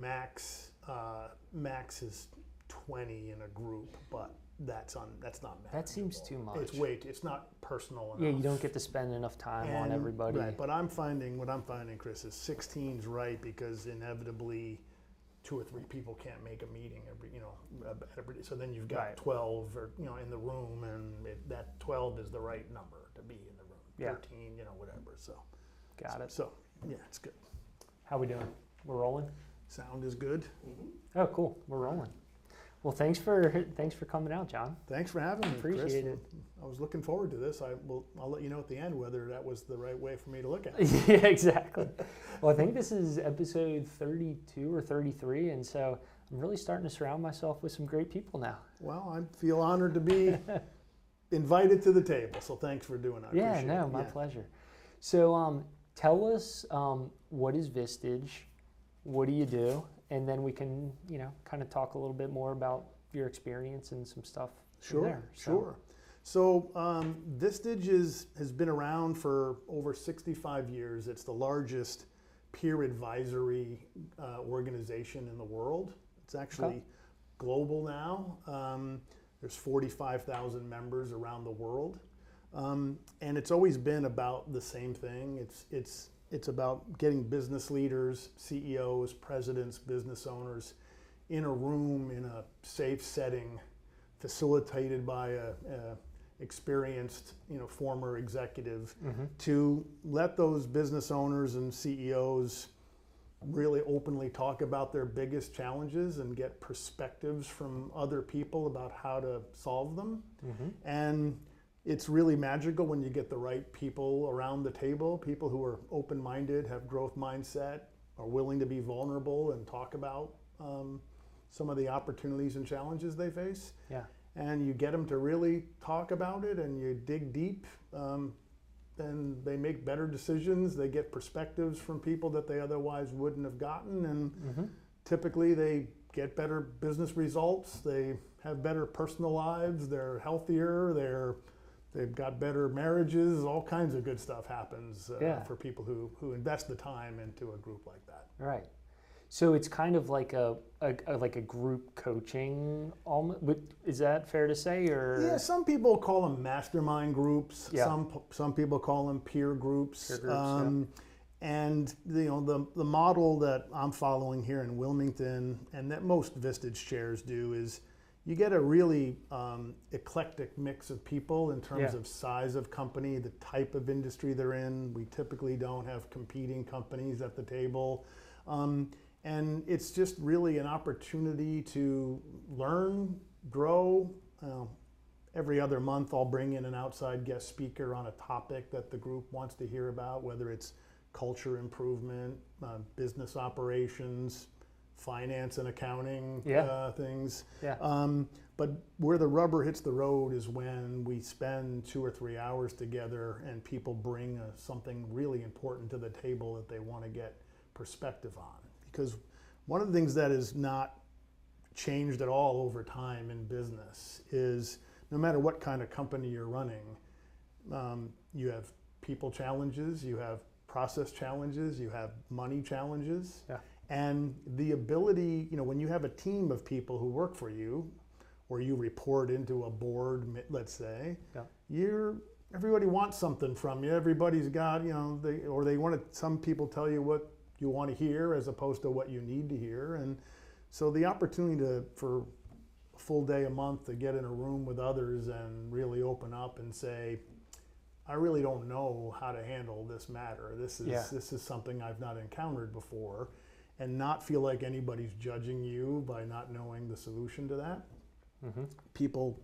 Max is 20 in a group, but that's not manageable. That seems too much. It's not personal enough. Yeah, you don't get to spend enough time on everybody. Right, but what I'm finding, Chris, is 16's right, because inevitably 2 or 3 people can't make a meeting every, so then you've got 12 or in the room, and that 12 is the right number to be in the room. Yeah. 13, whatever. So got it. So yeah, it's good. How we doing? We're rolling? Sound is good. Oh, cool. We're rolling. Well, thanks for coming out, John. Thanks for having me, Appreciate Chris. it. I was looking forward to this. I'll let you know at the end whether that was the right way for me to look at it. Yeah, exactly. Well, I think this is episode 32 or 33, and so I'm really starting to surround myself with some great people now. Well, I feel honored to be invited to the table, so thanks for doing that. Yeah, no, my pleasure. So tell us, what is Vistage? What do you do? And then we can, kind of talk a little bit more about your experience and some stuff. Sure. So Vistage has been around for over 65 years. It's the largest peer advisory organization in the world. It's actually global now. There's 45,000 members around the world. And it's always been about the same thing. It's about getting business leaders, CEOs, presidents, business owners in a room, in a safe setting, facilitated by a experienced, former executive, to let those business owners and CEOs really openly talk about their biggest challenges and get perspectives from other people about how to solve them. And it's really magical when you get the right people around the table, people who are open-minded, have growth mindset, are willing to be vulnerable and talk about some of the opportunities and challenges they face. Yeah. And you get them to really talk about it, and you dig deep, then they make better decisions. They get perspectives from people that they otherwise wouldn't have gotten, and typically they get better business results. They have better personal lives. They're healthier. They've got better marriages. All kinds of good stuff happens for people who invest the time into a group like that. Right. So it's kind of like a group coaching. Is that fair to say? Or yeah, some people call them mastermind groups. Yeah. Some people call them peer groups. Peer groups. And the model that I'm following here in Wilmington, and that most Vistage chairs do, is you get a really eclectic mix of people in terms of size of company, the type of industry they're in. We typically don't have competing companies at the table. And it's just really an opportunity to learn, grow. Every other month I'll bring in an outside guest speaker on a topic that the group wants to hear about, whether it's culture improvement, business operations, finance and accounting things. Yeah. But where the rubber hits the road is when we spend 2 or 3 hours together and people bring something really important to the table that they want to get perspective on. Because one of the things that is not changed at all over time in business is no matter what kind of company you're running, you have people challenges, you have process challenges, you have money challenges. Yeah. And the ability, when you have a team of people who work for you, or you report into a board, let's say, everybody wants something from you. Everybody's got, some people tell you what you want to hear as opposed to what you need to hear. And so the opportunity for a full day a month to get in a room with others and really open up and say, I really don't know how to handle this matter. This is something I've not encountered before, and not feel like anybody's judging you by not knowing the solution to that. People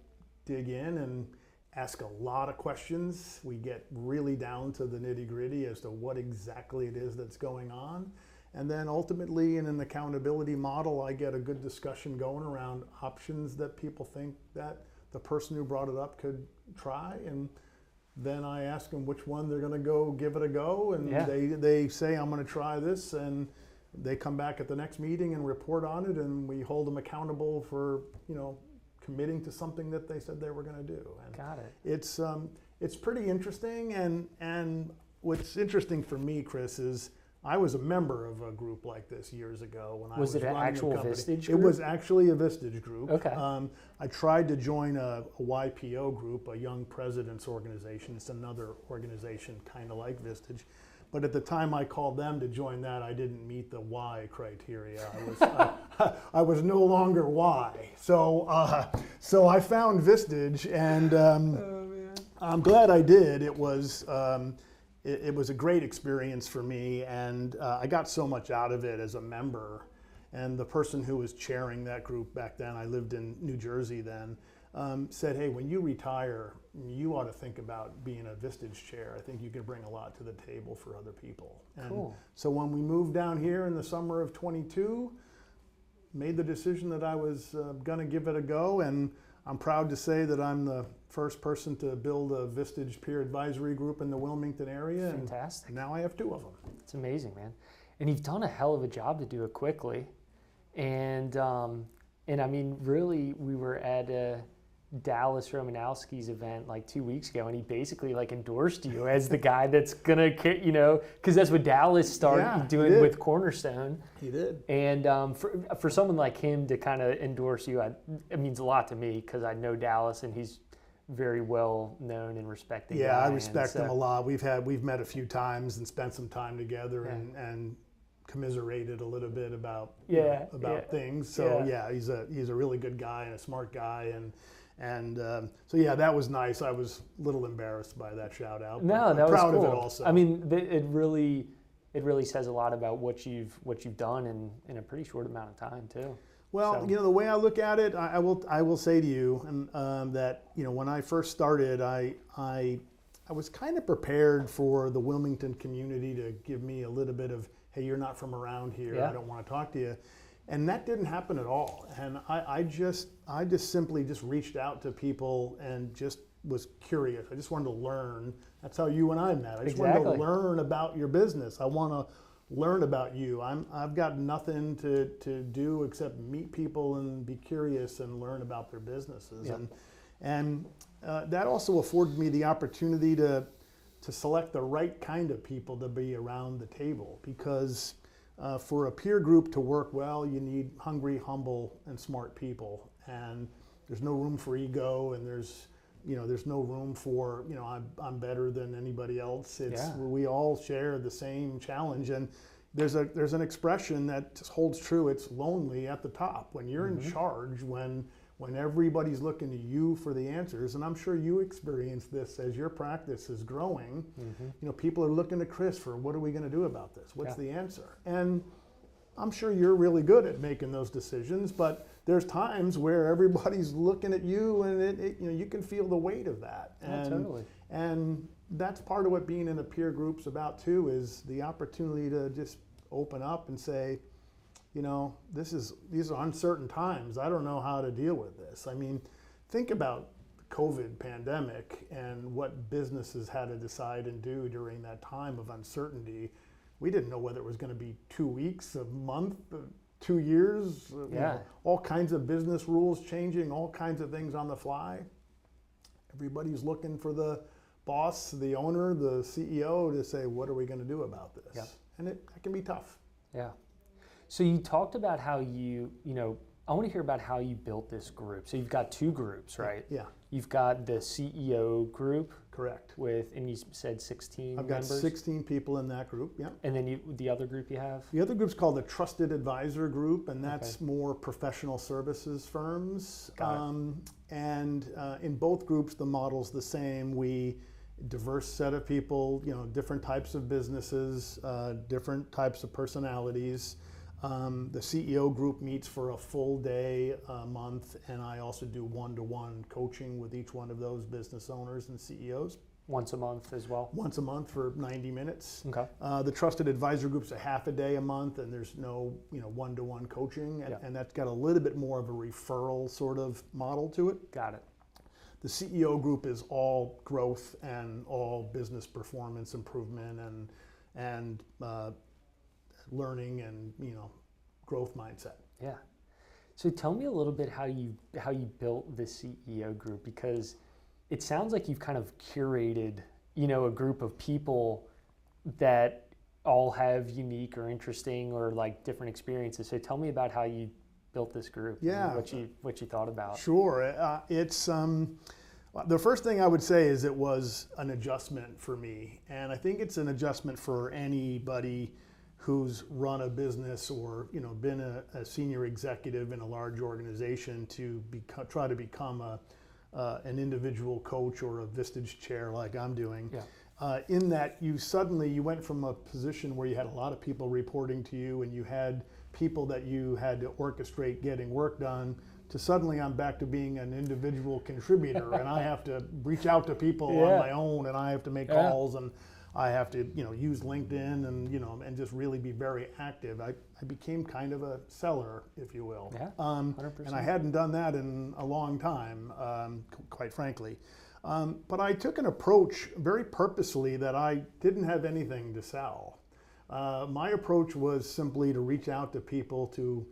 dig in and ask a lot of questions. We get really down to the nitty-gritty as to what exactly it is that's going on. And then ultimately, in an accountability model, I get a good discussion going around options that people think that the person who brought it up could try. And then I ask them which one they're going to go give it a go. And they say, I'm going to try this. And they come back at the next meeting and report on it. And we hold them accountable for, committing to something that they said they were going to do. And got it. It's pretty interesting, and what's interesting for me, Chris, is I was a member of a group like this years ago when I was Was it an running actual a company. Vistage It group? was actually a Vistage group. Okay. I tried to join a YPO group, a Young Presidents Organization. It's another organization kind of like Vistage. But at the time I called them to join that, I didn't meet the Y criteria. I was no longer Y. So I found Vistage, and I'm glad I did. It was a great experience for me, and I got so much out of it as a member. And the person who was chairing that group back then, I lived in New Jersey then, said, hey, when you retire, you ought to think about being a Vistage chair. I think you can bring a lot to the table for other people. And cool. so when we moved down here in the summer of 22, made the decision that I was going to give it a go, and I'm proud to say that I'm the first person to build a Vistage peer advisory group in the Wilmington area. Fantastic. And now I have 2 of them. It's amazing, man. And you've done a hell of a job to do it quickly. And I mean, really, we were at Dallas Romanowski's event like 2 weeks ago, and he basically like endorsed you as the guy that's gonna, because that's what Dallas started doing with Cornerstone. He did. And for someone like him to kind of endorse you, it means a lot to me because I know Dallas, and he's very well known and respected. Yeah, guy, I respect him a lot. We've met a few times and spent some time together, and commiserated a little bit about things. So he's a really good guy and a smart guy, and so that was nice. I was a little embarrassed by that shout out. No, I'm that was proud cool. of it also. I mean, it really says a lot about what you've done in a pretty short amount of time too. Well, the way I look at it, I will say to you, and that when I first started, I was kind of prepared for the Wilmington community to give me a little bit of, hey, you're not from around here, I don't want to talk to you. And that didn't happen at all. And I just simply just reached out to people and just was curious. I just wanted to learn. That's how you and I met. I just wanted to learn about your business. I want to learn about you. I've got nothing to do except meet people and be curious and learn about their businesses. Yeah. And that also afforded me the opportunity to select the right kind of people to be around the table, because for a peer group to work well, you need hungry, humble, and smart people. And there's no room for ego, and there's no room for I'm better than anybody else. We all share the same challenge, and there's an expression that just holds true. It's lonely at the top when you're in charge, when everybody's looking to you for the answers. And I'm sure you experience this as your practice is growing. People are looking to Chris for, what are we going to do about this? What's the answer? And I'm sure you're really good at making those decisions, but there's times where everybody's looking at you, and you can feel the weight of that. Totally. And that's part of what being in a peer group's about too, is the opportunity to just open up and say, these are uncertain times. I don't know how to deal with this. I mean, think about the COVID pandemic and what businesses had to decide and do during that time of uncertainty. We didn't know whether it was going to be 2 weeks, a month, 2 years, all kinds of business rules changing, all kinds of things on the fly. Everybody's looking for the boss, the owner, the CEO to say, what are we going to do about this? Yeah. And it can be tough. Yeah. So you talked about how I want to hear about how you built this group. So you've got 2 groups, right? Yeah. You've got the CEO group. Correct. And you said 16 I've got members? 16 people in that group, yeah. And then the other group you have? The other group's called the Trusted Advisor Group, and that's more professional services firms. And in both groups, the model's the same. Diverse set of people, different types of businesses, different types of personalities. The CEO group meets for a full day a month, and I also do one-to-one coaching with each one of those business owners and CEOs. Once a month as well? Once a month for 90 minutes. Okay. The Trusted Advisor Group's a half a day a month, and there's no one-to-one coaching, and that's got a little bit more of a referral sort of model to it. Got it. The CEO group is all growth and all business performance improvement and learning and growth mindset. Yeah. So tell me a little bit how you built the CEO group, because it sounds like you've kind of curated a group of people that all have unique or interesting or like different experiences. So tell me about how you built this group. Yeah. And what you thought about. Sure. It's the first thing I would say is it was an adjustment for me, and I think it's an adjustment for anybody who's run a business or been a senior executive in a large organization to try to become an individual coach or a Vistage chair like I'm doing. Yeah. In that you went from a position where you had a lot of people reporting to you and you had people that you had to orchestrate getting work done, to suddenly I'm back to being an individual contributor and I have to reach out to people on my own, and I have to make calls, and I have to use LinkedIn and just really be very active. I became kind of a seller, if you will. Yeah, 100%. And I hadn't done that in a long time, quite frankly. But I took an approach very purposely that I didn't have anything to sell. My approach was simply to reach out to people to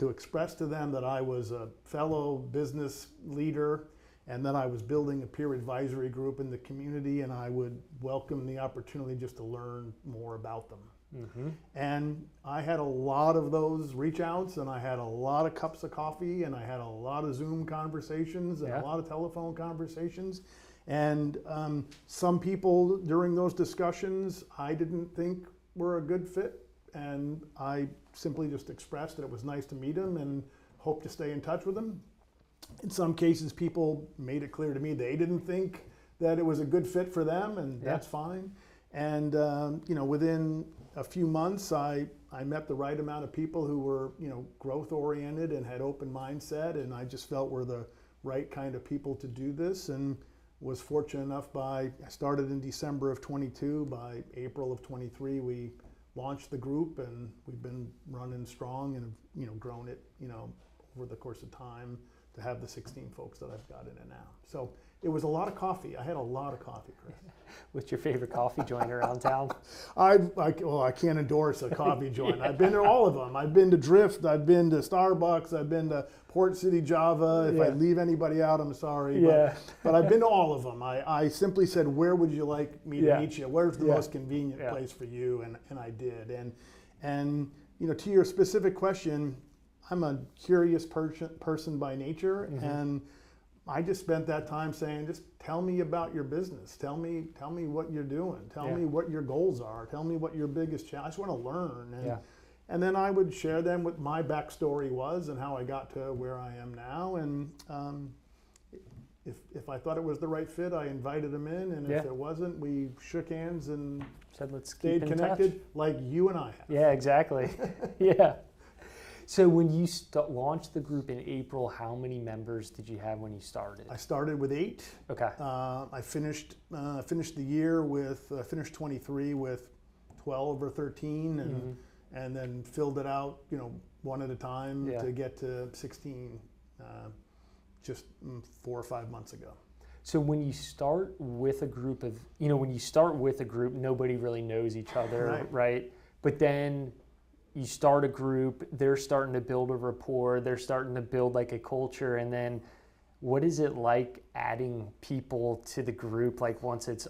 express to them that I was a fellow business leader and that I was building a peer advisory group in the community, and I would welcome the opportunity just to learn more about them. Mm-hmm. And I had a lot of those reach outs, and I had a lot of cups of coffee, and I had a lot of Zoom conversations and a lot of telephone conversations. And some people during those discussions I didn't think were a good fit, and I simply just expressed that it was nice to meet them and hope to stay in touch with them. In some cases, people made it clear to me they didn't think that it was a good fit for them, and that's fine. And within a few months, I met the right amount of people who were growth oriented and had open mindset, and I just felt were the right kind of people to do this, and was fortunate enough I started in December of 22. By April of 23, we launched the group, and we've been running strong and have grown it over the course of time to have the 16 folks that I've got in it now. So it was a lot of coffee. I had a lot of coffee, Chris. What's your favorite coffee joint around town? I can't endorse a coffee joint. I've been to all of them. I've been to Drift. I've been to Starbucks. I've been to Port City Java. If I leave anybody out, I'm sorry. But I've been to all of them. I simply said, where would you like me to meet you? Where's the most convenient place for you? And I did. And to your specific question, I'm a curious person by nature, and I just spent that time saying, just tell me about your business. Tell me what you're doing. Tell me what your goals are. Tell me what your biggest challenge. I just want to learn. And then I would share them what my backstory was and how I got to where I am now. And if I thought it was the right fit, I invited them in. And if it wasn't, we shook hands and said, let's stayed keep in connected touch. like you and I have. Yeah, exactly. Yeah. So when you launched the group in April, how many members did you have when you started? I started with 8. Okay. I finished the year with finished 23 with 12 or 13, and then filled it out, one at a time to get to 16, just 4 or 5 months ago. So when you start with a group of, nobody really knows each other, right? But then you start a group, they're starting to build a rapport, they're starting to build like a culture, and then what is it like adding people to the group, like once it's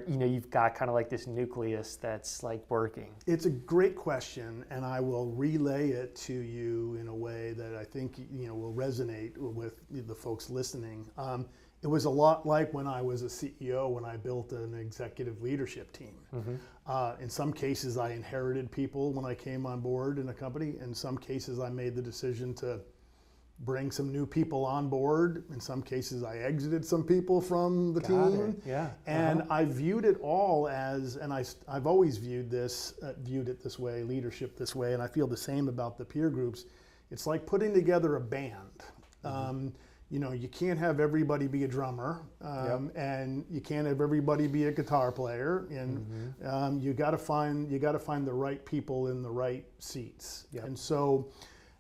you've got kind of like this nucleus that's like working? It's a great question, and I will relay it to you in a way that I think will resonate with the folks listening. It was a lot like when I was a CEO, when I built an executive leadership team. In some cases, I inherited people when I came on board in a company. In some cases, I made the decision to bring some new people on board. In some cases, I exited some people from the team. Yeah. And I viewed it all as, and I've always viewed it this way, leadership this way, and I feel the same about the peer groups. It's like putting together a band. You can't have everybody be a drummer, and you can't have everybody be a guitar player, and you got to find the right people in the right seats. And so,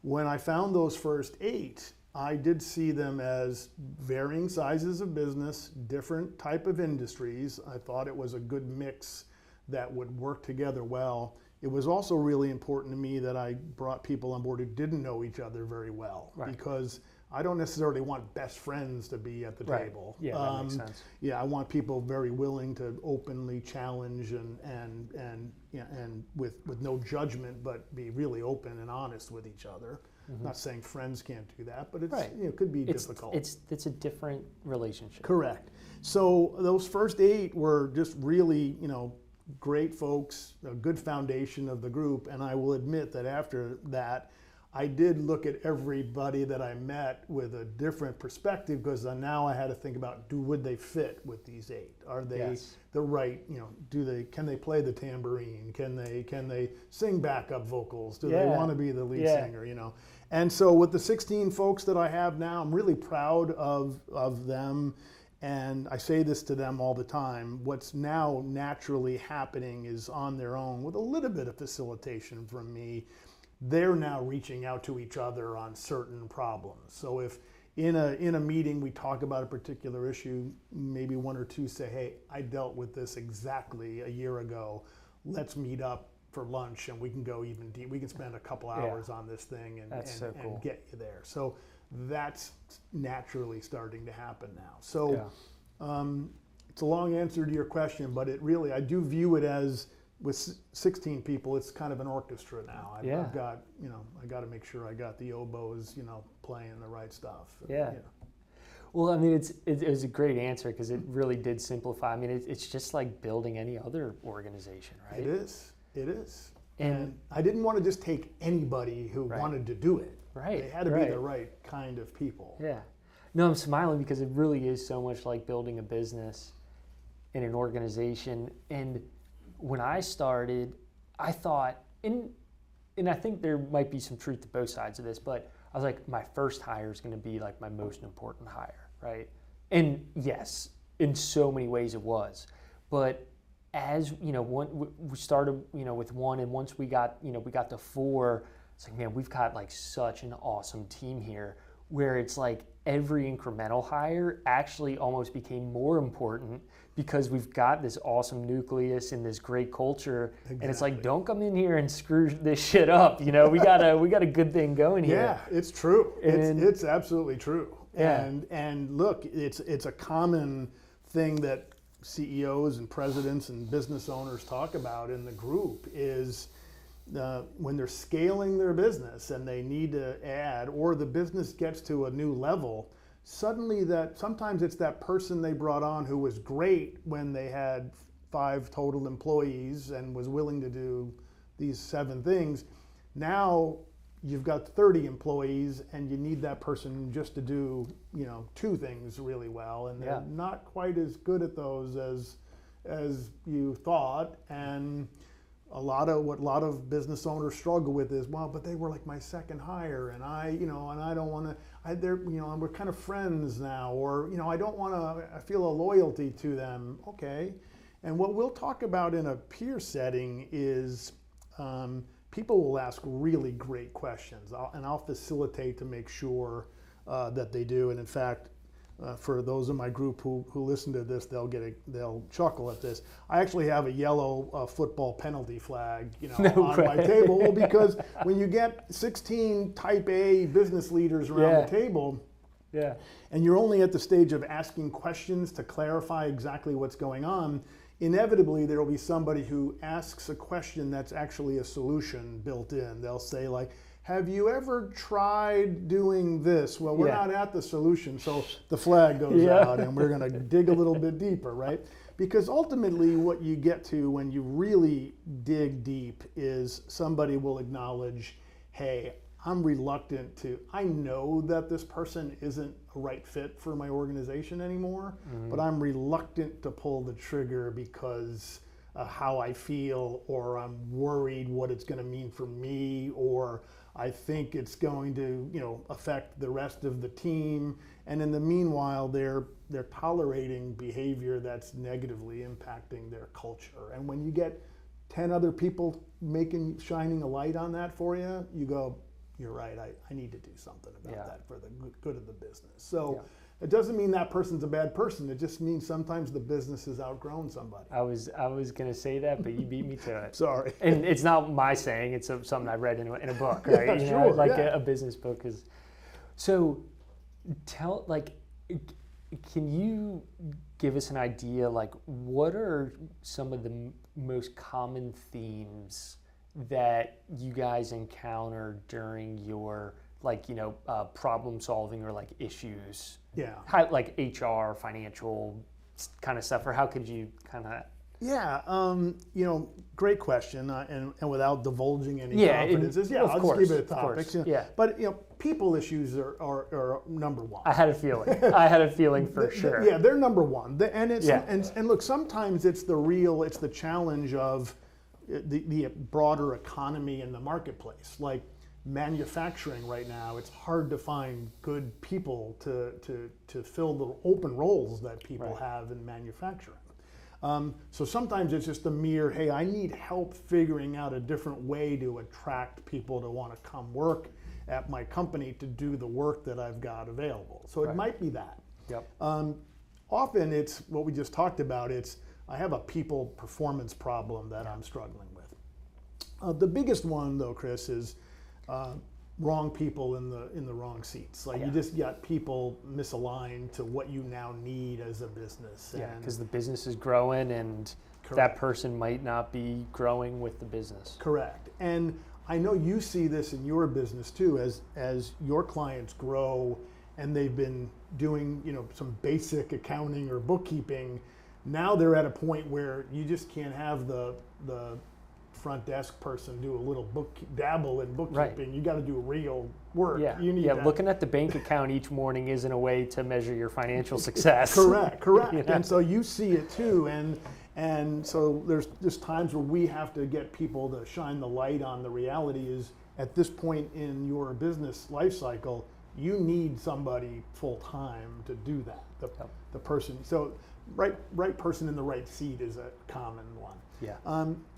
when I found those first 8, I did see them as varying sizes of business, different type of industries. I thought it was a good mix that would work together well. It was also really important to me that I brought people on board who didn't know each other very well, because I don't necessarily want best friends to be at the Right. table. Yeah, that makes sense. Yeah, I want people very willing to openly challenge and yeah, and with no judgment, but be really open and honest with each other. Not saying friends can't do that, but it's Right. it could be difficult. It's a different relationship. Correct. So those first 8 were just really, great folks, a good foundation of the group. And I will admit that after that, I did look at everybody that I met with a different perspective, because now I had to think about, would they fit with these 8? Are they Yes. the right, can they play the tambourine? Can they sing backup vocals? Do they Yeah. want to be the lead Yeah. singer, And so with the 16 folks that I have now, I'm really proud of them. And I say this to them all the time. What's now naturally happening is on their own, with a little bit of facilitation from me, they're now reaching out to each other on certain problems. So if in a meeting we talk about a particular issue, maybe 1 or 2 say, hey, I dealt with this exactly a year ago. Let's meet up for lunch and we can go even deep. We can spend a couple hours on this thing and get you there. So that's naturally starting to happen now. So it's a long answer to your question, but I do view it as, with 16 people, it's kind of an orchestra now. I've got, I got to make sure I got the oboes, playing the right stuff. Yeah. Well, I mean, it was a great answer, because it really did simplify. I mean, it's just like building any other organization, right? It is. And I didn't want to just take anybody who wanted to do it. Right. They had to be the right kind of people. Yeah. No, I'm smiling because it really is so much like building a business in an organization. And when I started, I thought, and I think there might be some truth to both sides of this, but I was like, my first hire is going to be like my most important hire, right? And yes, in so many ways it was. But as, we started, with 1, and once we got to 4, it's like, man, we've got like such an awesome team here, where it's like every incremental hire actually almost became more important, because we've got this awesome nucleus and this great culture. Exactly. And it's like, don't come in here and screw this shit up. We got a good thing going here. Yeah, it's true. It's absolutely true. Yeah. And look, it's a common thing that CEOs and presidents and business owners talk about in the group is when they're scaling their business and they need to add, or the business gets to a new level, suddenly sometimes it's that person they brought on who was great when they had 5 total employees and was willing to do these 7 things. Now you've got 30 employees and you need that person just to do 2 things really well, and they're not quite as good at those as you thought. And a lot of business owners struggle with is, well, but they were like my second hire, and I don't want to. We're kind of friends now, or I don't want to. I feel a loyalty to them. Okay, and what we'll talk about in a peer setting is people will ask really great questions, and I'll facilitate to make sure that they do. And in fact, for those in my group who listen to this, they'll chuckle at this. I actually have a yellow football penalty flag, on my table. Well, because when you get 16 type A business leaders around the table, and you're only at the stage of asking questions to clarify exactly what's going on, inevitably there will be somebody who asks a question that's actually a solution built in. They'll say like, have you ever tried doing this? Well, we're not at the solution, so the flag goes out and we're gonna dig a little bit deeper, right? Because ultimately what you get to when you really dig deep is somebody will acknowledge, hey, I'm reluctant I know that this person isn't a right fit for my organization anymore, but I'm reluctant to pull the trigger because how I feel, or I'm worried what it's gonna mean for me, or I think it's going to, affect the rest of the team. And in the meanwhile, they're tolerating behavior that's negatively impacting their culture. And when you get 10 other people shining a light on that for you, you go, you're right, I need to do something about that for the good of the business. So it doesn't mean that person's a bad person. It just means sometimes the business has outgrown somebody. I was going to say that, but you beat me to it. Sorry. And it's not my saying. It's something I read in a book, right? A business book. A business book is. So Tell, like, can you give us an idea, like, what are some of the most common themes that you guys encounter during your, like, problem solving or like issues? Yeah. How, like HR, financial kind of stuff, or how could you kind of? Yeah, great question, and without divulging any confidences, of I'll course, just give it a of topic. course, yeah. But people issues are number one. I had a feeling. I had a feeling for sure. Yeah, they're number one. And look, sometimes it's the challenge of the broader economy and the marketplace. Like manufacturing right now, it's hard to find good people to fill the open roles that people have in manufacturing. So sometimes it's just a mere, hey, I need help figuring out a different way to attract people to want to come work at my company to do the work that I've got available. So it might be that. Yep. Often it's what we just talked about. It's I have a people performance problem that I'm struggling with. The biggest one though, Chris, is wrong people in the wrong seats. Like you just got people misaligned to what you now need as a business. Yeah, because the business is growing and that person might not be growing with the business. Correct. And I know you see this in your business too, as your clients grow and they've been doing some basic accounting or bookkeeping. Now they're at a point where you just can't have the front desk person do a little dabble in bookkeeping. Right. You got to do real work. Yeah, you need that. Looking at the bank account each morning isn't a way to measure your financial success. Correct. And so you see it too, and so there's times where we have to get people to shine the light on the reality is at this point in your business life cycle, you need somebody full time to do that. The person, so right person in the right seat is a common one. Yeah.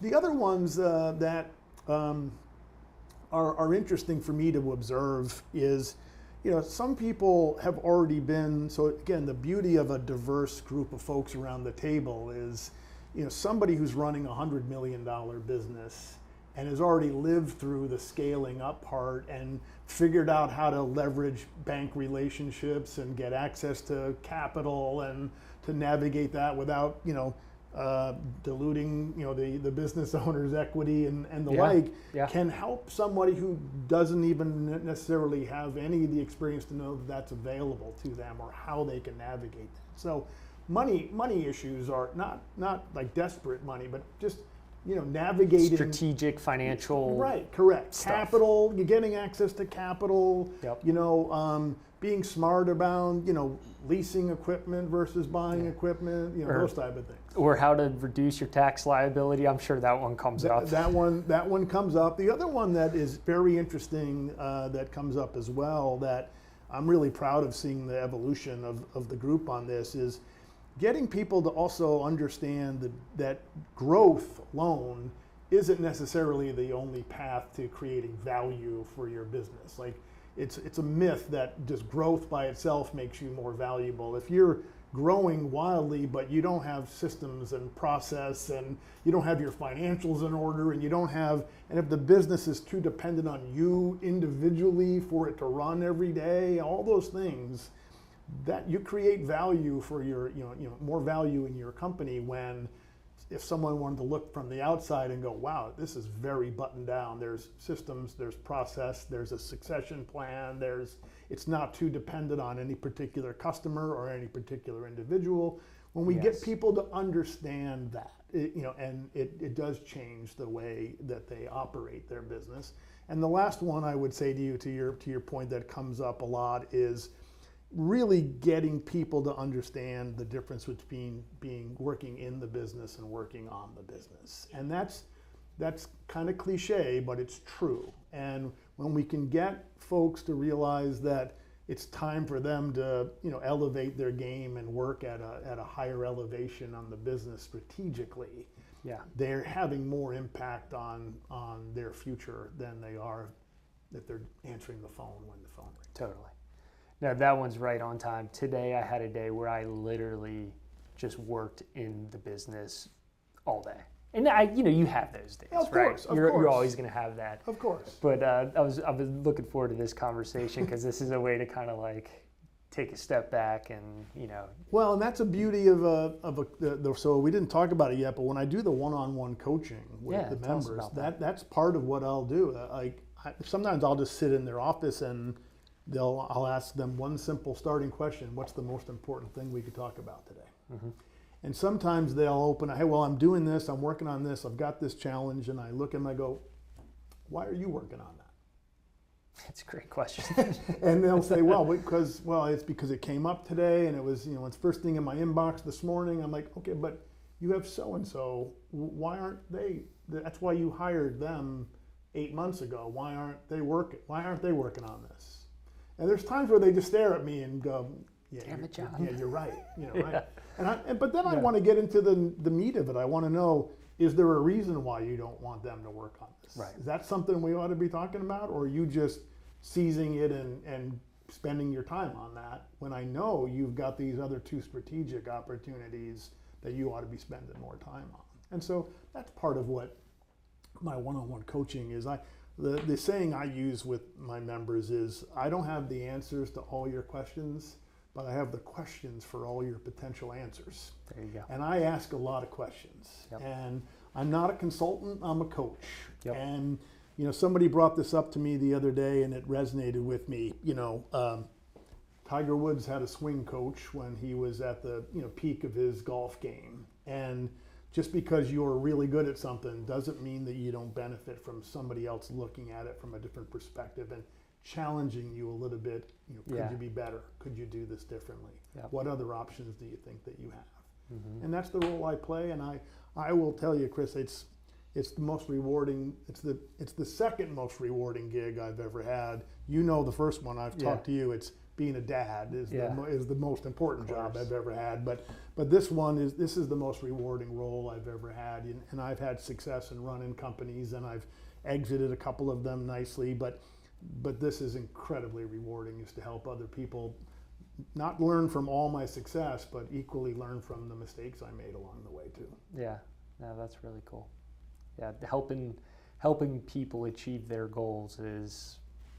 The other ones that are interesting for me to observe is, some people have already been, so again, the beauty of a diverse group of folks around the table is, somebody who's running a $100 million business and has already lived through the scaling up part and figured out how to leverage bank relationships and get access to capital and to navigate that without, diluting, the business owner's equity and the like, can help somebody who doesn't even necessarily have any of the experience to know that that's available to them or how they can navigate that. So money issues are not like desperate money, but just navigating strategic financial correct stuff. Capital, you're getting access to capital. Yep. Being smart about leasing equipment versus buying equipment, those type of things. Or how to reduce your tax liability. I'm sure that one comes up. That one comes up. The other one that is very interesting that comes up as well, that I'm really proud of seeing the evolution of the group on this, is getting people to also understand that growth alone isn't necessarily the only path to creating value for your business. Like it's a myth that just growth by itself makes you more valuable. If you're growing wildly, but you don't have systems and process, and you don't have your financials in order, and and if the business is too dependent on you individually for it to run every day, all those things, that you create value for your, more value in your company when, if someone wanted to look from the outside and go, wow, this is very buttoned down. There's systems, there's process, there's a succession plan, it's not too dependent on any particular customer or any particular individual. When we get people to understand that, it does change the way that they operate their business. And the last one I would say to you, to your point that comes up a lot, is really getting people to understand the difference between working in the business and working on the business. And that's kind of cliche, but it's true. And when we can get folks to realize that it's time for them to elevate their game and work at a higher elevation on the business strategically, they're having more impact on their future than they are if they're answering the phone when the phone rings. Totally. No, that one's right on time. Today I had a day where I literally just worked in the business all day. And you have those days, of right? Course, You're always going to have that. Of course. But I've been looking forward to this conversation because this is a way to kind of like take a step back and, Well, and that's a beauty of so we didn't talk about it yet, but when I do the one-on-one coaching with Yeah, the tell us members, about that's part of what I'll do. Sometimes I'll just sit in their office and I'll ask them one simple starting question: what's the most important thing we could talk about today? Mm-hmm. And sometimes they'll open, hey, well, I'm doing this, I'm working on this, I've got this challenge, and I look and I go, why are you working on that? It's a great question. And they'll say, it's because it came up today, and it was, it's first thing in my inbox this morning. I'm like, okay, but you have so-and-so, why aren't they, that's why you hired them 8 months ago. Why aren't they working on this? And there's times where they just stare at me and go, Damn it, John. Yeah, you're right. Right? Yeah. But then I want to get into the meat of it. I want to know, is there a reason why you don't want them to work on this? Right. Is that something we ought to be talking about, or are you just seizing it and spending your time on that when I know you've got these other two strategic opportunities that you ought to be spending more time on? And so that's part of what my one-on-one coaching is. The saying I use with my members is, I don't have the answers to all your questions, but I have the questions for all your potential answers. There you go. And I ask a lot of questions. Yep. And I'm not a consultant, I'm a coach. Yep. And somebody brought this up to me the other day and it resonated with me. Tiger Woods had a swing coach when he was at the peak of his golf game. And just because you're really good at something doesn't mean that you don't benefit from somebody else looking at it from a different perspective and challenging you a little bit. Could you be better? Could you do this differently? Yep. What other options do you think that you have? Mm-hmm. And that's the role I play. And I will tell you, Chris, it's the most rewarding. It's the second most rewarding gig I've ever had. The first one I've talked to you. It's being a dad is the most important job I've ever had. But this is the most rewarding role I've ever had. And I've had success in running companies, and I've exited a couple of them nicely. But this is incredibly rewarding, is to help other people not learn from all my success, but equally learn from the mistakes I made along the way too. Yeah, no, that's really cool. Yeah, helping people achieve their goals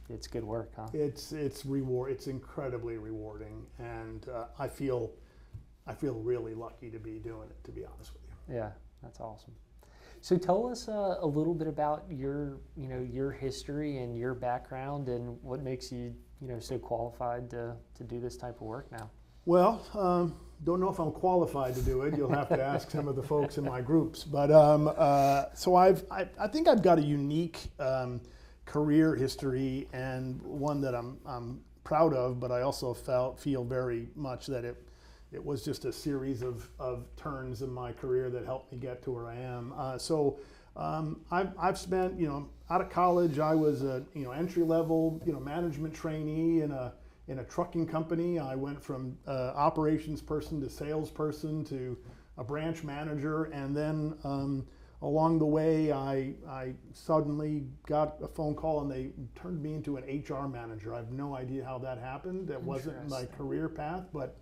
it's good work, huh? It's incredibly rewarding, and I feel really lucky to be doing it, to be honest with you. Yeah, that's awesome. So tell us a little bit about your history and your background and what makes you so qualified to do this type of work now. Well, don't know if I'm qualified to do it. You'll have to ask some of the folks in my groups. But so I think I've got a unique career history, and one that I'm proud of. But I also feel very much that it was just a series of turns in my career that helped me get to where I am. I've spent, out of college, I was a entry level management trainee in a trucking company. I went from operations person to salesperson to a branch manager, and then along the way I suddenly got a phone call and they turned me into an HR manager. I have no idea how that happened. That wasn't my career path, but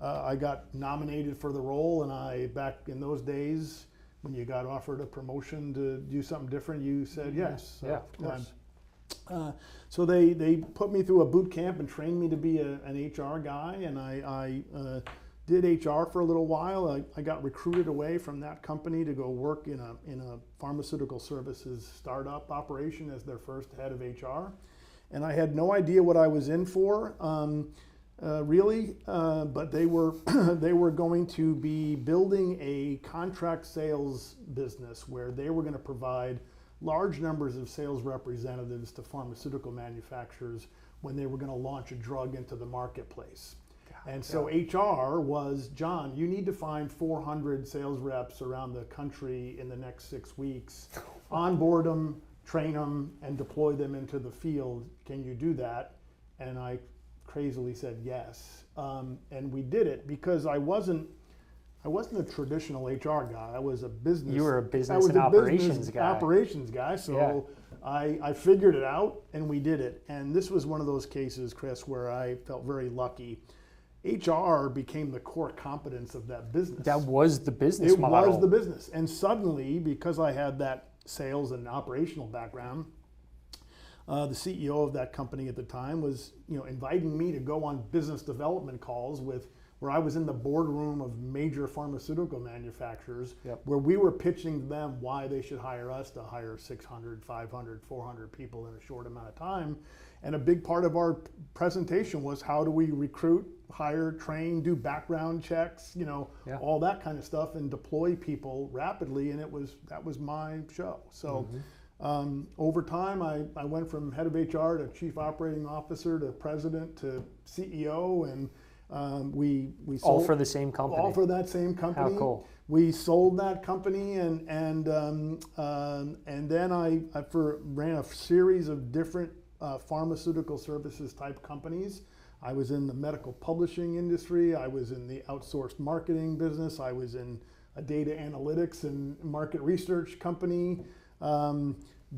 I got nominated for the role, and back in those days, when you got offered a promotion to do something different, you said yes. Yeah, of course. So they put me through a boot camp and trained me to be an HR guy, and I did HR for a little while. I got recruited away from that company to go work in a pharmaceutical services startup operation as their first head of HR, and I had no idea what I was in for. Really, but they were going to be building a contract sales business where they were going to provide large numbers of sales representatives to pharmaceutical manufacturers when they were going to launch a drug into the marketplace. And so HR was, John, you need to find 400 sales reps around the country in the next 6 weeks, onboard them, train them, and deploy them into the field. Can you do that? And I crazily said yes, and we did it because I wasn't a traditional HR guy. I was a business. You were a business and operations guy. Operations guy. So I figured it out, and we did it. And this was one of those cases, Chris, where I felt very lucky. HR became the core competence of that business. That was the business model. It was the business, and suddenly, because I had that sales and operational background, the CEO of that company at the time, was inviting me to go on business development calls where I was in the boardroom of major pharmaceutical manufacturers, Yep. where we were pitching to them why they should hire us to hire 600, 500, 400 people in a short amount of time. And a big part of our presentation was how do we recruit, hire, train, do background checks, Yeah. all that kind of stuff, and deploy people rapidly. And that was my show. So over time, I went from head of HR to chief operating officer to president to CEO, and we sold, All for the same company. all for that same company. How cool. We sold that company, and then I ran a series of different pharmaceutical services type companies. I was in the medical publishing industry. I was in the outsourced marketing business. I was in a data analytics and market research company.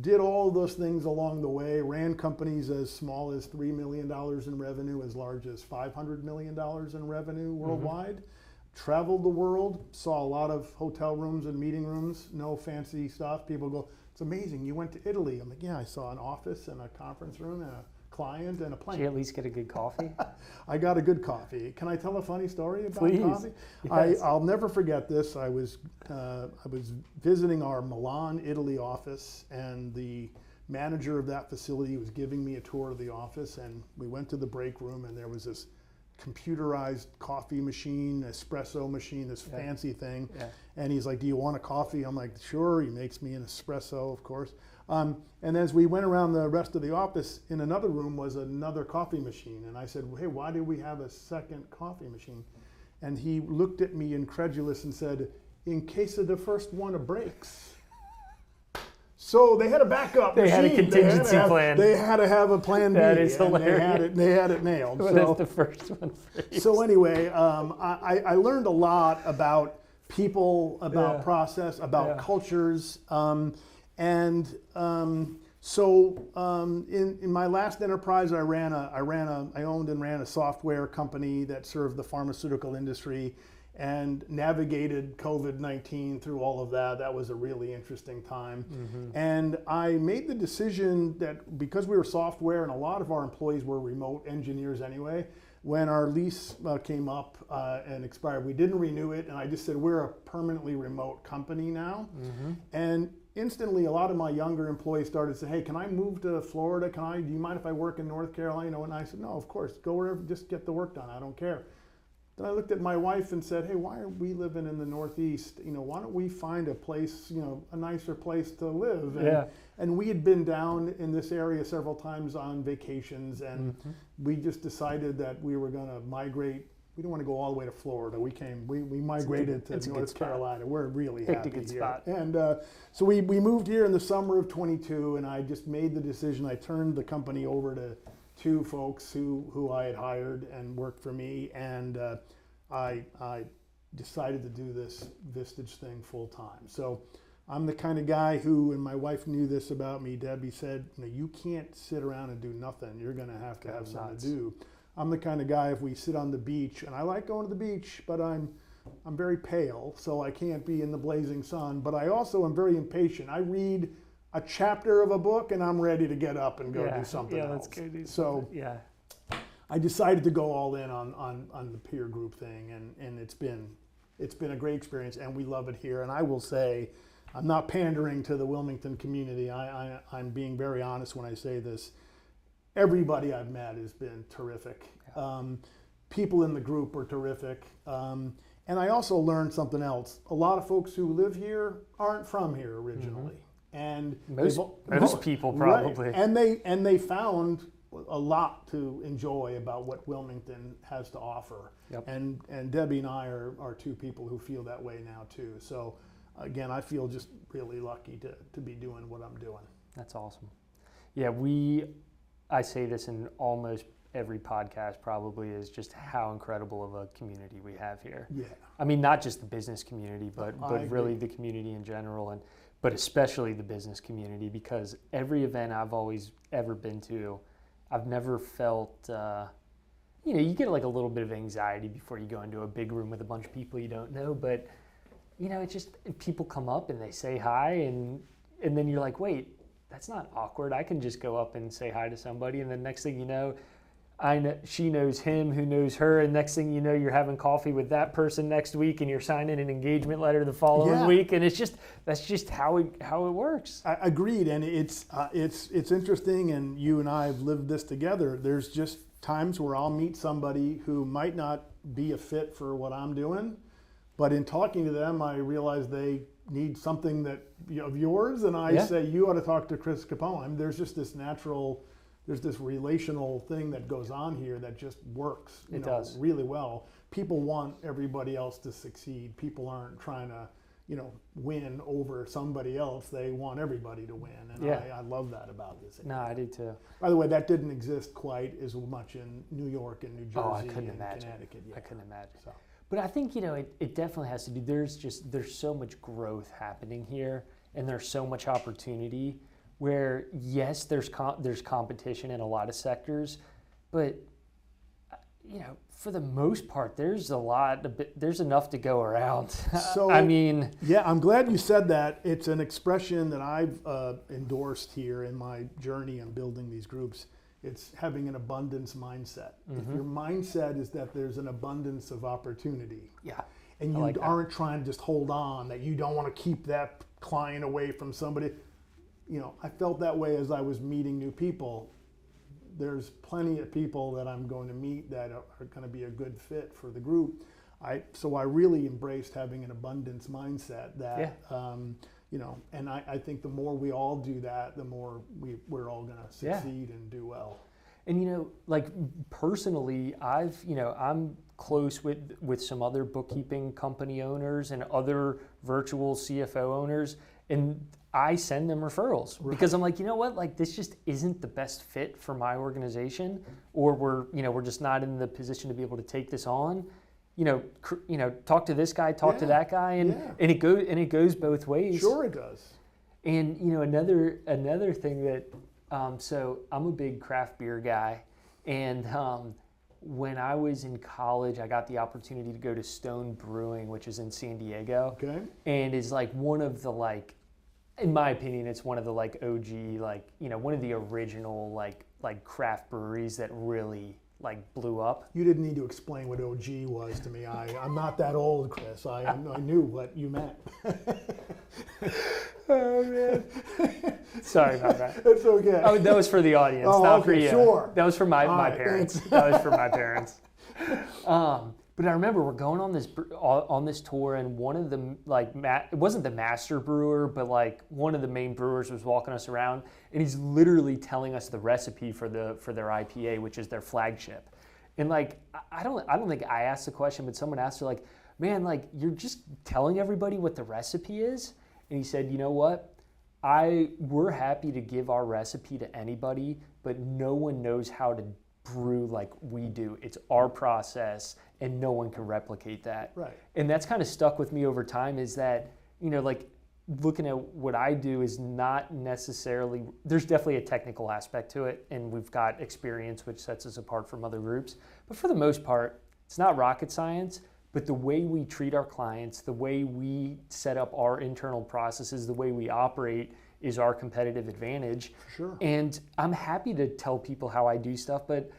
Did all those things along the way. Ran companies as small as $3 million in revenue, as large as $500 million in revenue worldwide. Traveled the world, saw a lot of hotel rooms and meeting rooms, no fancy stuff. People go, it's amazing, you went to Italy. I'm like, yeah, I saw an office and a conference room and a client and a plane. Did you at least get a good coffee? I got a good coffee. Can I tell a funny story about Please. coffee? Yes. I'll never forget this. I was visiting our Milan, Italy office, and the manager of that facility was giving me a tour of the office, and we went to the break room, and there was this computerized coffee machine, espresso machine, this fancy thing. Yeah. And he's like, do you want a coffee? I'm like, sure. He makes me an espresso, of course. And as we went around the rest of the office, in another room was another coffee machine. And I said, hey, why do we have a second coffee machine? And he looked at me incredulous and said, in case of the first one breaks. So they had a backup They had a machine. contingency plan. They had to have a plan B. That is and hilarious. They had it nailed. Well, So- that's the first one. so anyway, I learned a lot about people, about Yeah. process, about Yeah. cultures, in my last enterprise, I owned and ran a software company that served the pharmaceutical industry, and navigated COVID-19 through all of that. That was a really interesting time. And I made the decision that because we were software and a lot of our employees were remote engineers anyway, when our lease came up and expired, we didn't renew it. And I just said, we're a permanently remote company now. And instantly, a lot of my younger employees started saying, hey, can I move to Florida? Do you mind if I work in North Carolina? And I said, no, of course, go wherever, just get the work done. I don't care. Then I looked at my wife and said, hey, why are we living in the Northeast? Why don't we find a place, a nicer place to live? And we had been down in this area several times on vacations, and we just decided that we were going to migrate. We didn't want to go all the way to Florida. We migrated to North Carolina. We're really Picked happy a good here. spot. And so we moved here in the summer of 22, and I just made the decision. I turned the company over to two folks who I had hired and worked for me, and I decided to do this Vistage thing full time. So I'm the kind of guy who, and my wife knew this about me, Debbie said, you can't sit around and do nothing. You're going to have something to do. I'm the kind of guy, if we sit on the beach, and I like going to the beach, but I'm very pale, so I can't be in the blazing sun, but I also am very impatient. I read a chapter of a book and I'm ready to get up and go do something else. Let's go do so yeah. I decided to go all in on the peer group thing, and it's been a great experience, and we love it here. And I will say, I'm not pandering to the Wilmington community. I'm being very honest when I say this. Everybody I've met has been terrific. Yeah. People in the group are terrific. And I also learned something else. A lot of folks who live here aren't from here originally. And most people probably. Right. And they found a lot to enjoy about what Wilmington has to offer. Yep. And Debbie and I are two people who feel that way now too. So again, I feel just really lucky to be doing what I'm doing. That's awesome. Yeah, I say this in almost every podcast probably, is just how incredible of a community we have here. Yeah. I mean, not just the business community, but I really agree. the community in general, but especially the business community, because every event I've always ever been to, I've never felt, you get like a little bit of anxiety before you go into a big room with a bunch of people you don't know, but it's just people come up and they say hi, and then you're like, wait, that's not awkward. I can just go up and say hi to somebody, and then next thing you know, she knows him who knows her, and next thing you know, you're having coffee with that person next week, and you're signing an engagement letter the following week, and that's just how it works. Agreed, and it's interesting, and you and I have lived this together. There's just times where I'll meet somebody who might not be a fit for what I'm doing, but in talking to them, I realize they need something that of yours, and I say you ought to talk to Chris Capone. I mean, there's just this natural. There's this relational thing that goes on here that just works does. really well. People want everybody else to succeed. People aren't trying to, win over somebody else. They want everybody to win. And I love that about this. No, I do too. By the way, that didn't exist quite as much in New York and New Jersey I couldn't and imagine. Connecticut. Yeah. I couldn't imagine. So. But I think, it definitely has to do, there's so much growth happening here, and there's so much opportunity where, yes, there's competition in a lot of sectors, but, for the most part, there's enough to go around. So, I mean. Yeah, I'm glad you said that. It's an expression that I've endorsed here in my journey in building these groups. It's having an abundance mindset. If your mindset is that there's an abundance of opportunity, and you aren't trying to just hold on, that you don't want to keep that client away from somebody. I felt that way as I was meeting new people. There's plenty of people that I'm going to meet that are going to be a good fit for the group. So I really embraced having an abundance mindset that, and I think the more we all do that, the more we're all going to succeed and do well. And personally, I'm close with some other bookkeeping company owners and other virtual CFO owners, and I send them referrals because I'm like, this just isn't the best fit for my organization, or we're just not in the position to be able to take this on. Talk to this guy, talk to that guy, and it goes both ways. Sure, it does. And another thing that, so I'm a big craft beer guy, and when I was in college, I got the opportunity to go to Stone Brewing, which is in San Diego, and is one of the in my opinion, it's one of the OG, one of the original craft breweries that really blew up. You didn't need to explain what OG was to me. I'm not that old, Chris. I knew what you meant. Oh man, sorry about that. It's okay. Oh, that was for the audience, not for you. Sure. That was for my right, parents. Thanks. That was for my parents. But I remember we're going on this tour, and one of the it wasn't the master brewer, but one of the main brewers was walking us around, and he's literally telling us the recipe for their IPA, which is their flagship. And I don't think I asked the question, but someone asked her man, you're just telling everybody what the recipe is? And he said, you know what? We're happy to give our recipe to anybody, but no one knows how to brew like we do. It's our process, and no one can replicate that. Right. And that's kind of stuck with me over time, is that, looking at what I do is not necessarily, there's definitely a technical aspect to it, and we've got experience which sets us apart from other groups. But for the most part, it's not rocket science, but the way we treat our clients, the way we set up our internal processes, the way we operate is our competitive advantage. Sure. And I'm happy to tell people how I do stuff, but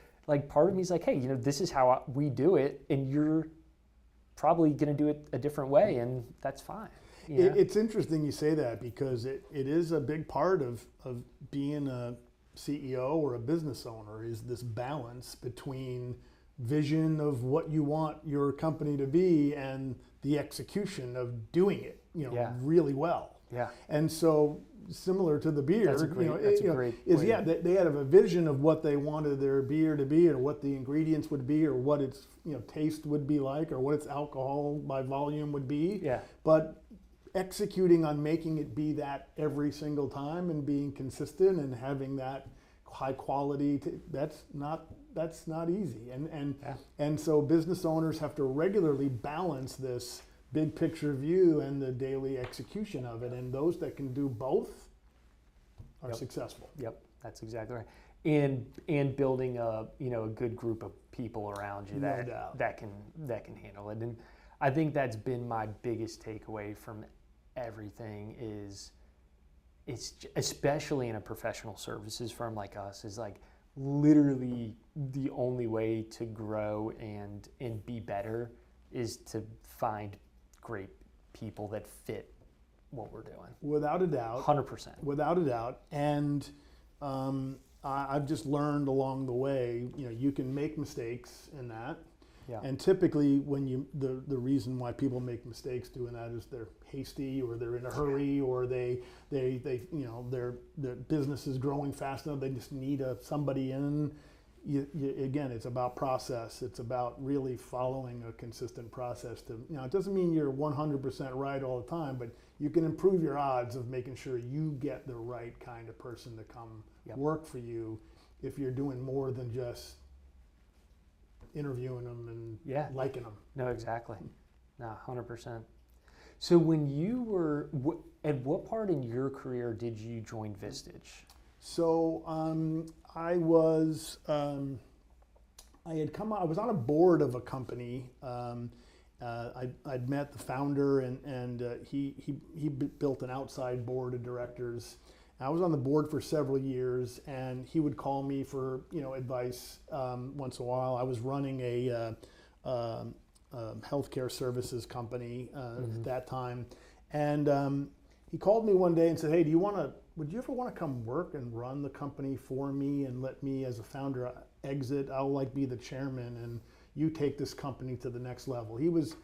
part of me is hey, this is how we do it, and you're probably going to do it a different way, and that's fine. It's interesting you say that, because it is a big part of being a CEO or a business owner, is this balance between vision of what you want your company to be and the execution of doing it, really well. Yeah. And so, similar to the beer, great they had a vision of what they wanted their beer to be, or what the ingredients would be, or what its taste would be like, or what its alcohol by volume would be. Yeah. But executing on making it be that every single time, and being consistent and having that high quality, that's not easy. And so business owners have to regularly balance this big picture view and the daily execution of it, and those that can do both are successful. Yep, that's exactly right. And building a good group of people around you that can handle it. And I think that's been my biggest takeaway from everything is especially in a professional services firm like us, is like literally the only way to grow and be better is to find great people that fit what we're doing. Without a doubt. 100%. Without a doubt. And I've just learned along the way, you can make mistakes in that. Yeah. And typically when the reason why people make mistakes doing that is they're hasty, or they're in a hurry, or they their business is growing fast enough, they just need somebody in. Again, it's about process. It's about really following a consistent process. It doesn't mean you're 100% right all the time, but you can improve your odds of making sure you get the right kind of person to come work for you if you're doing more than just interviewing them and liking them. No, exactly. No, 100%. So when you were, at what part in your career did you join Vistage? So I was on a board of a company. I'd met the founder, and he built an outside board of directors. I was on the board for several years, and he would call me for advice once in a while. I was running a healthcare services company at that time, and he called me one day and said, "Hey, would you ever want to come work and run the company for me and let me as a founder exit? I'll be the chairman, and you take this company to the next level." He was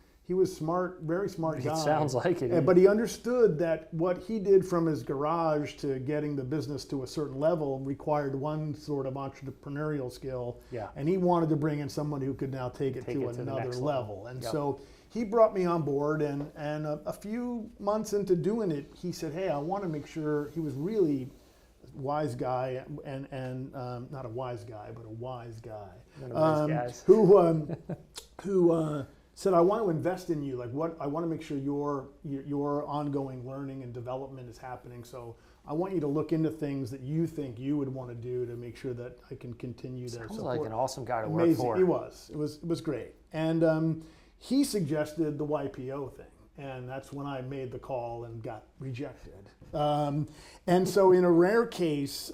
smart, very smart guy. It sounds like it. But he understood that what he did from his garage to getting the business to a certain level required one sort of entrepreneurial skill. Yeah. And he wanted to bring in someone who could now take it to another level. And Yep. so he brought me on board, and a few months into doing it, he said, "Hey, I want to make sure." He was really a wise guy, and not a wise guy, but a wise guy. One of those guys. Who said, "I want to invest in you. I want to make sure your ongoing learning and development is happening. So I want you to look into things that you think you would want to do to make sure that I can continue to support." Sounds like an awesome guy to Amazing. work for. He was. It was great. And he suggested the YPO thing, and that's when I made the call and got rejected. And so in a rare case,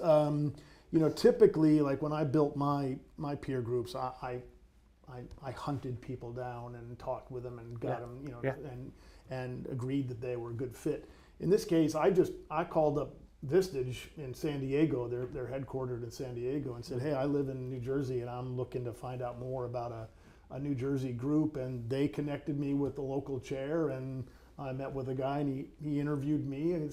typically when I built my peer groups, I hunted people down and talked with them and got them, and agreed that they were a good fit. In this case, I called up Vistage in San Diego. They're headquartered in San Diego, and said, "Hey, I live in New Jersey, and I'm looking to find out more about a New Jersey group." And they connected me with the local chair, and I met with a guy, and he interviewed me, and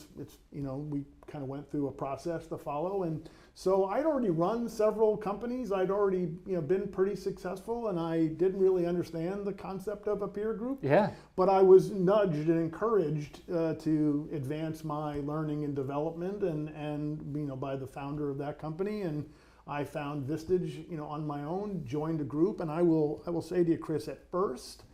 we kind of went through a process to follow. And so I'd already run several companies. I'd already been pretty successful, and I didn't really understand the concept of a peer group. Yeah. But I was nudged and encouraged to advance my learning and development, and by the founder of that company. And I found Vistage, on my own, joined a group, and I will say to you, Chris, at first.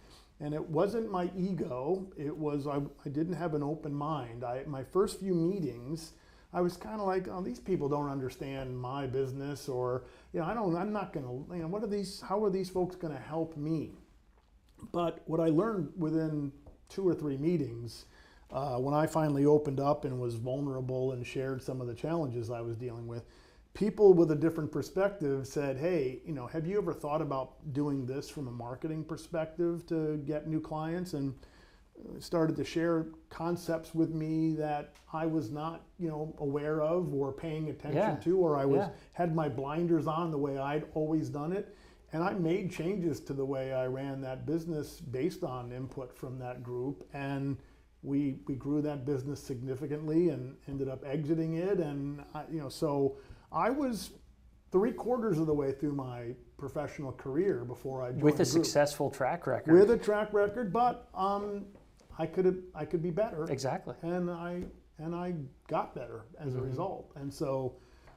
And it wasn't my ego. It was I didn't have an open mind. My first few meetings, I was kind of like, "Oh, these people don't understand my business," or I'm not going to. How are these folks going to help me? But what I learned within 2 or 3 meetings, when I finally opened up and was vulnerable and shared some of the challenges I was dealing with, people with a different perspective said, "Hey, have you ever thought about doing this from a marketing perspective to get new clients?" And started to share concepts with me that I was not, aware of or paying attention to, or I had my blinders on the way I'd always done it. And I made changes to the way I ran that business based on input from that group. And we grew that business significantly and ended up exiting it. And so I was 3/4 of the way through my professional career before I joined with a the group. successful track record. With a track record, but I could be better. Exactly. And I got better as a result. And so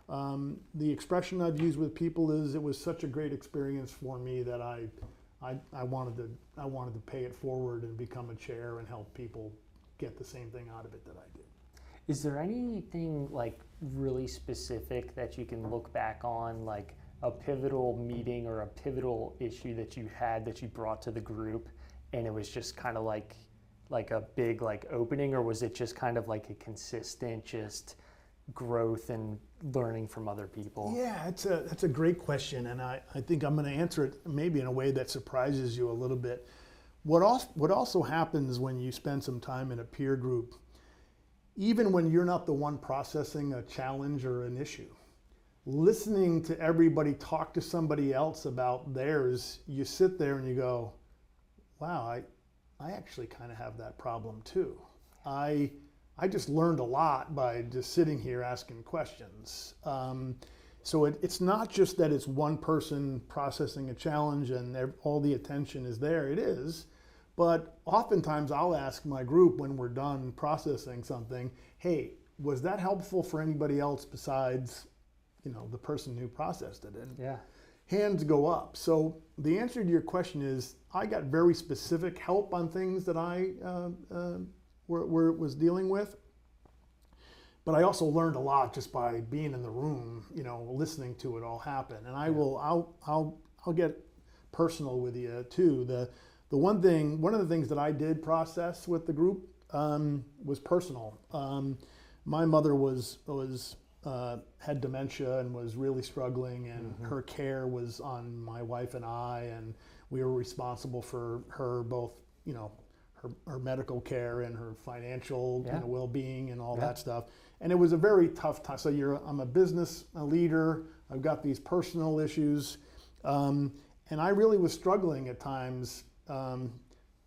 the expression I've used with people is, it was such a great experience for me that I wanted to pay it forward and become a chair and help people get the same thing out of it that I did. Is there anything really specific that you can look back on, like a pivotal meeting or a pivotal issue that you had that you brought to the group, and it was just kind of like a big opening, or was it just kind of like a consistent, just growth and learning from other people? Yeah, that's a great question, and I think I'm going to answer it maybe in a way that surprises you a little bit. What also happens when you spend some time in a peer group, even when you're not the one processing a challenge or an issue, listening to everybody talk to somebody else about theirs, you sit there and you go, wow, I actually kind of have that problem too. I just learned a lot by just sitting here asking questions. So it's not just that it's one person processing a challenge and all the attention is there. It is. But oftentimes I'll ask my group when we're done processing something, hey, was that helpful for anybody else besides, the person who processed it? And Yeah. hands go up. So the answer to your question is I got very specific help on things that I was dealing with. But I also learned a lot just by being in the room, listening to it all happen. And I'll get personal with you too. One of the things that I did process with the group was personal. My mother had dementia and was really struggling, and her care was on my wife and I, and we were responsible for her both, her medical care and her financial well-being and all that stuff. And it was a very tough time. So I'm a business leader. I've got these personal issues, and I really was struggling at times.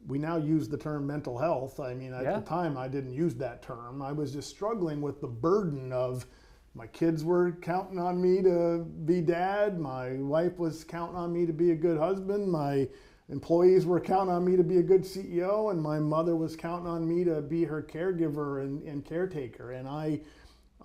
We now use the term mental health. I mean, at the time I didn't use that term. I was just struggling with the burden of my kids were counting on me to be dad. My wife was counting on me to be a good husband. My employees were counting on me to be a good CEO, and my mother was counting on me to be her caregiver and caretaker. And I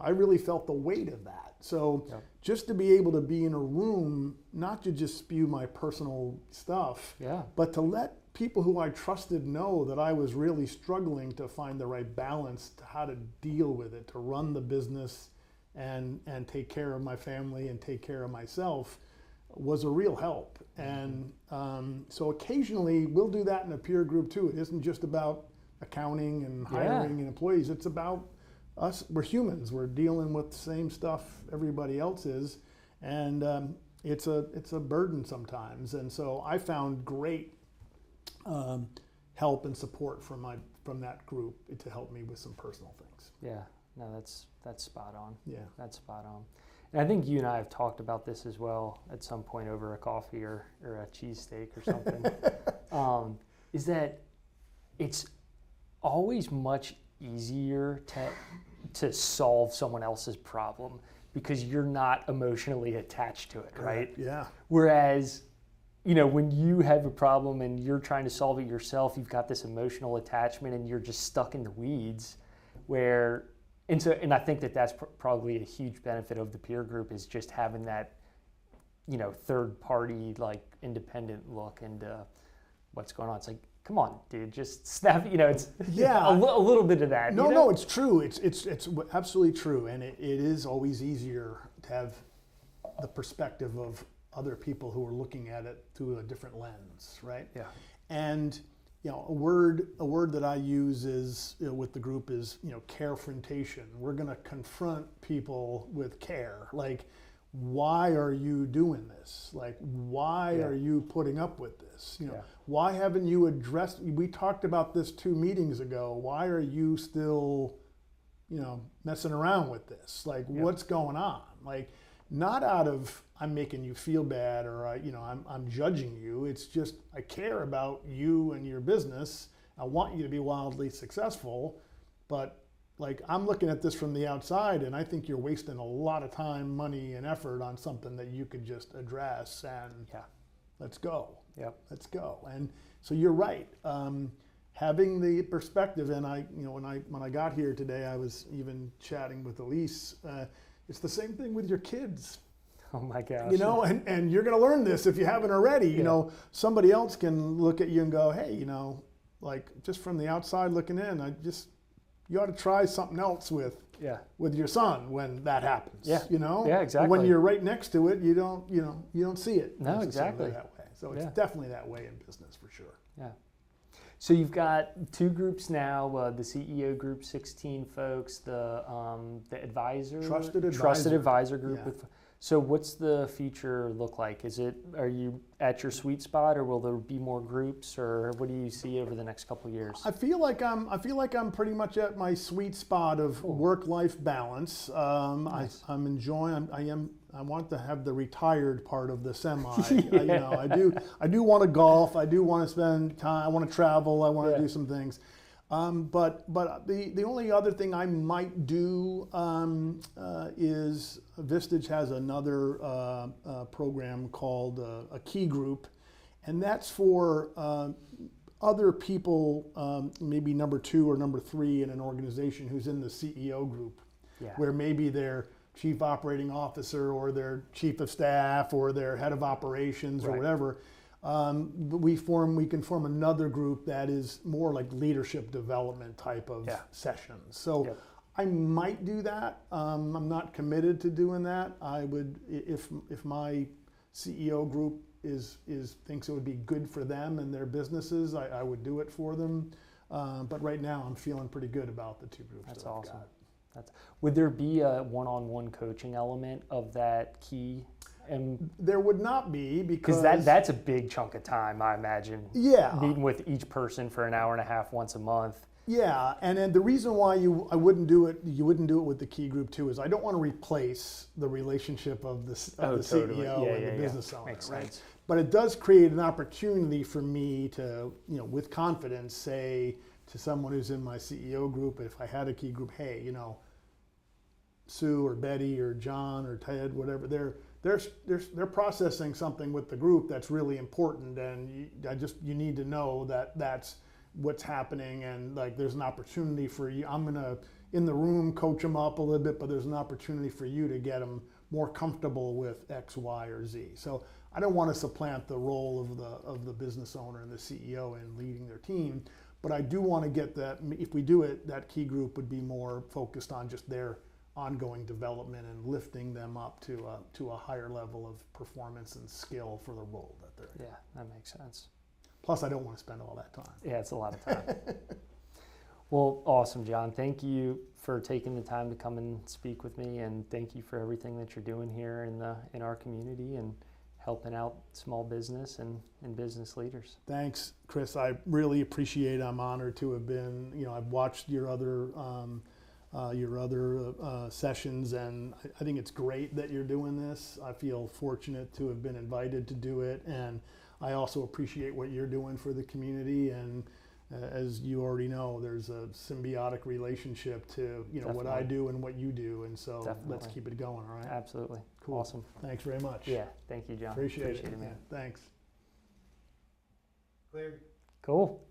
really felt the weight of that. So just to be able to be in a room, not to just spew my personal stuff, but to let people who I trusted know that I was really struggling to find the right balance to how to deal with it, to run the business and take care of my family and take care of myself, was a real help. And so occasionally we'll do that in a peer group too. It isn't just about accounting and hiring and employees. It's about us. We're humans. We're dealing with the same stuff everybody else is, and it's a burden sometimes. And so I found great help and support from that group to help me with some personal things. Yeah. No, that's spot on. Yeah, that's spot on. And I think you and I have talked about this as well at some point over a coffee or a cheesesteak or something. Is that it's always much easier to solve someone else's problem because you're not emotionally attached to it, right? Yeah. Whereas, when you have a problem and you're trying to solve it yourself, you've got this emotional attachment and you're just stuck in the weeds. And I think that's probably a huge benefit of the peer group is just having that, third party, like independent look into what's going on. It's like, come on, dude, just snap. It's a little bit of that. No, it's true. It's absolutely true, and it is always easier to have the perspective of other people who are looking at it through a different lens, right? Yeah. And a word that I use is with the group is carefrontation. We're going to confront people with care. Like, why are you doing this? Like, why are you putting up with this? Why haven't you addressed? We talked about this 2 meetings ago. Why are you still, messing around with this? Like, what's going on? Like, not out of I'm making you feel bad or I'm judging you. It's just I care about you and your business. I want you to be wildly successful, but like I'm looking at this from the outside and I think you're wasting a lot of time, money, and effort on something that you could just address and let's go. Let's go. And so you're right. Having the perspective, and when I got here today, I was even chatting with Elise. It's the same thing with your kids. Oh my gosh. And you're going to learn this if you haven't already. Somebody else can look at you and go, hey, like just from the outside looking in, you ought to try something else with your son when that happens. Yeah, exactly. When you're right next to it, you don't see it. No, exactly. That way. So it's definitely that way in business for sure. Yeah. So you've got two groups now, the CEO group, 16 folks, the advisor, trusted advisor group. Yeah. So what's the future look like? Are you at your sweet spot, or will there be more groups, or what do you see over the next couple of years? I feel like I'm pretty much at my sweet spot of work-life balance. Nice. I'm enjoying. I want to have the retired part of the semi. Yeah. I do want to golf. I do want to spend time. I want to travel. I want to do some things. But the only other thing I might do is Vistage has another program called a key group, and that's for other people, maybe number 2 or number 3 in an organization who's in the CEO group, where maybe they're chief operating officer or their chief of staff or their head of operations or whatever. We can form another group that is more like leadership development type of sessions. So I might do that. I'm not committed to doing that. I would, if my CEO group thinks it would be good for them and their businesses, I would do it for them. But right now I'm feeling pretty good about the 2 groups. That's awesome. Would there be a one-on-one coaching element of that key? And there would not be, because that's a big chunk of time, I imagine. Yeah. Meeting with each person for an hour and a half once a month. Yeah, and then the reason why you wouldn't do it with the key group too is I don't want to replace the relationship of the CEO and the business owner. Makes right? sense. But it does create an opportunity for me to, with confidence, say to someone who's in my CEO group, if I had a key group, hey, Sue or Betty or John or Ted, whatever, they're processing something with the group that's really important, and you need to know that that's what's happening, and like there's an opportunity for you. I'm gonna in the room coach them up a little bit, but there's an opportunity for you to get them more comfortable with X, Y, or Z. So I don't want to supplant the role of the business owner and the CEO in leading their team, but I do want to get that. If we do it, that key group would be more focused on just their ongoing development and lifting them up to a higher level of performance and skill for the role that they're in. Yeah, that makes sense. Plus, I don't want to spend all that time. Yeah, it's a lot of time. Well, awesome, John. Thank you for taking the time to come and speak with me, and thank you for everything that you're doing here in our community and helping out small business and business leaders. Thanks, Chris. I really appreciate it. I'm honored to have been, I've watched your other sessions, and I think it's great that you're doing this. I feel fortunate to have been invited to do it, and I also appreciate what you're doing for the community. And as you already know, there's a symbiotic relationship to what I do and what you do, and so let's keep it going. All right. Absolutely. Cool. Awesome. Thanks very much. Yeah. Thank you, John. Appreciate it, man. Thanks. Clear. Cool.